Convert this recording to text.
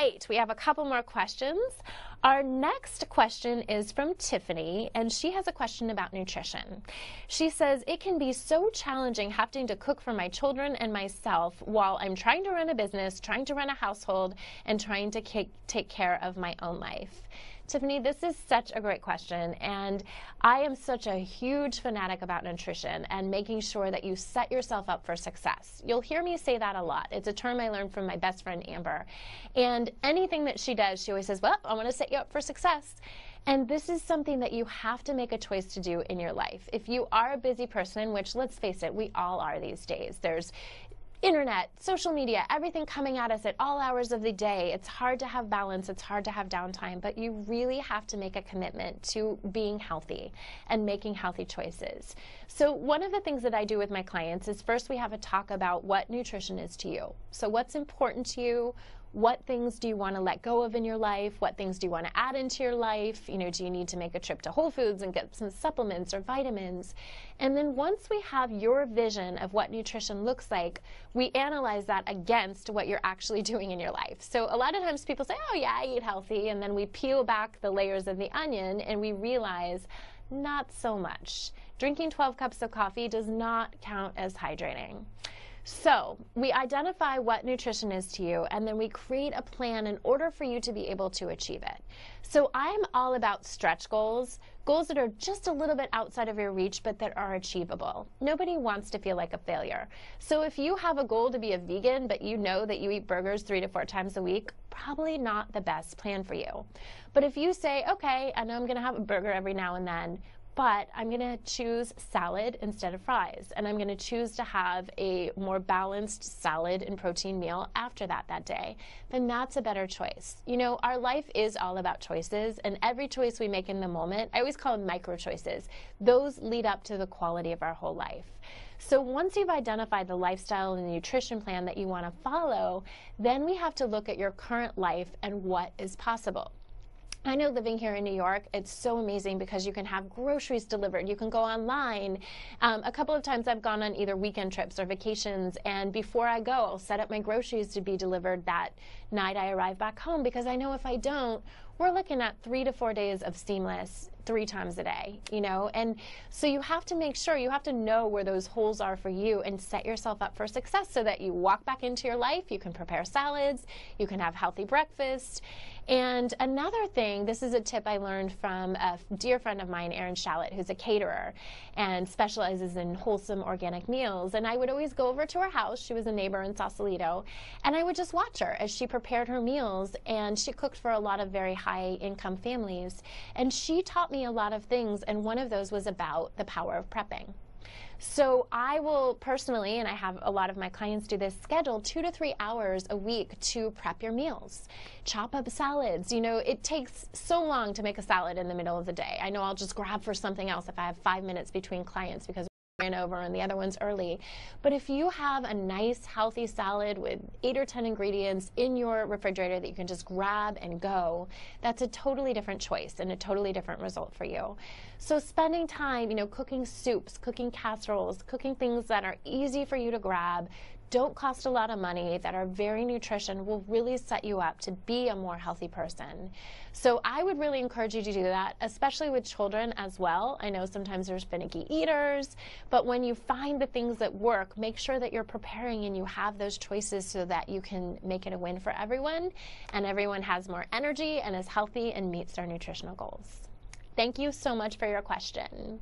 right, we have a couple more questions. Our next question is from Tiffany, and she has a question about nutrition. She says, it can be so challenging having to cook for my children and myself while I'm trying to run a business, trying to run a household, and trying to take care of my own life. Tiffany, this is such a great question, and I am such a huge fanatic about nutrition and making sure that you set yourself up for success. You'll hear me say that a lot. It's a term I learned from my best friend, Amber. And anything that she does, she always says, well, I want to set you up for success. And this is something that you have to make a choice to do in your life. If you are a busy person, which let's face it, we all are these days, there's internet, social media, everything coming at us at all hours of the day. It's hard to have balance, it's hard to have downtime, but you really have to make a commitment to being healthy and making healthy choices. So one of the things that I do with my clients is first we have a talk about what nutrition is to you. So what's important to you? What things do you want to let go of in your life? What things do you want to add into your life? You know, do you need to make a trip to Whole Foods and get some supplements or vitamins? And then once we have your vision of what nutrition looks like, we analyze that against what you're actually doing in your life. So a lot of times people say, oh yeah, I eat healthy, and then we peel back the layers of the onion and we realize not so much. Drinking 12 cups of coffee does not count as hydrating. So we identify what nutrition is to you, and then we create a plan in order for you to be able to achieve it. So I'm all about stretch goals, goals that are just a little bit outside of your reach, but that are achievable. Nobody wants to feel like a failure. So if you have a goal to be a vegan, but you know that you eat burgers 3 to 4 times a week, probably not the best plan for you. But if you say, okay, I know I'm going to have a burger every now and then, but I'm going to choose salad instead of fries, and I'm going to choose to have a more balanced salad and protein meal after that day, then that's a better choice. You know, our life is all about choices, and every choice we make in the moment, I always call them micro choices. Those lead up to the quality of our whole life. So once you've identified the lifestyle and the nutrition plan that you want to follow, then we have to look at your current life and what is possible. I know living here in New York, it's so amazing because you can have groceries delivered. You can go online. A couple of times I've gone on either weekend trips or vacations, and before I go, I'll set up my groceries to be delivered that night I arrive back home, because I know if I don't, we're looking at 3 to 4 days of seamless 3 times a day, you know? And so you have to make sure, you have to know where those holes are for you and set yourself up for success so that you walk back into your life, you can prepare salads, you can have healthy breakfast. And another thing, this is a tip I learned from a dear friend of mine, Erin Shallett, who's a caterer and specializes in wholesome organic meals. And I would always go over to her house, she was a neighbor in Sausalito, and I would just watch her as she prepared her meals, and she cooked for a lot of very high income families. And she taught me a lot of things, and one of those was about the power of prepping. So I will personally, and I have a lot of my clients do this, schedule 2 to 3 hours a week to prep your meals. Chop up salads. You know, it takes so long to make a salad in the middle of the day. I know I'll just grab for something else if I have 5 minutes between clients because ran over and the other one's early. But if you have a nice healthy salad with 8 or 10 ingredients in your refrigerator that you can just grab and go, that's a totally different choice and a totally different result for you. So spending time, you know, cooking soups, cooking casseroles, cooking things that are easy for you to grab, don't cost a lot of money, that are very nutritious, will really set you up to be a more healthy person. So I would really encourage you to do that, especially with children as well. I know sometimes there's finicky eaters, but when you find the things that work, make sure that you're preparing and you have those choices so that you can make it a win for everyone, and everyone has more energy and is healthy and meets their nutritional goals. Thank you so much for your question.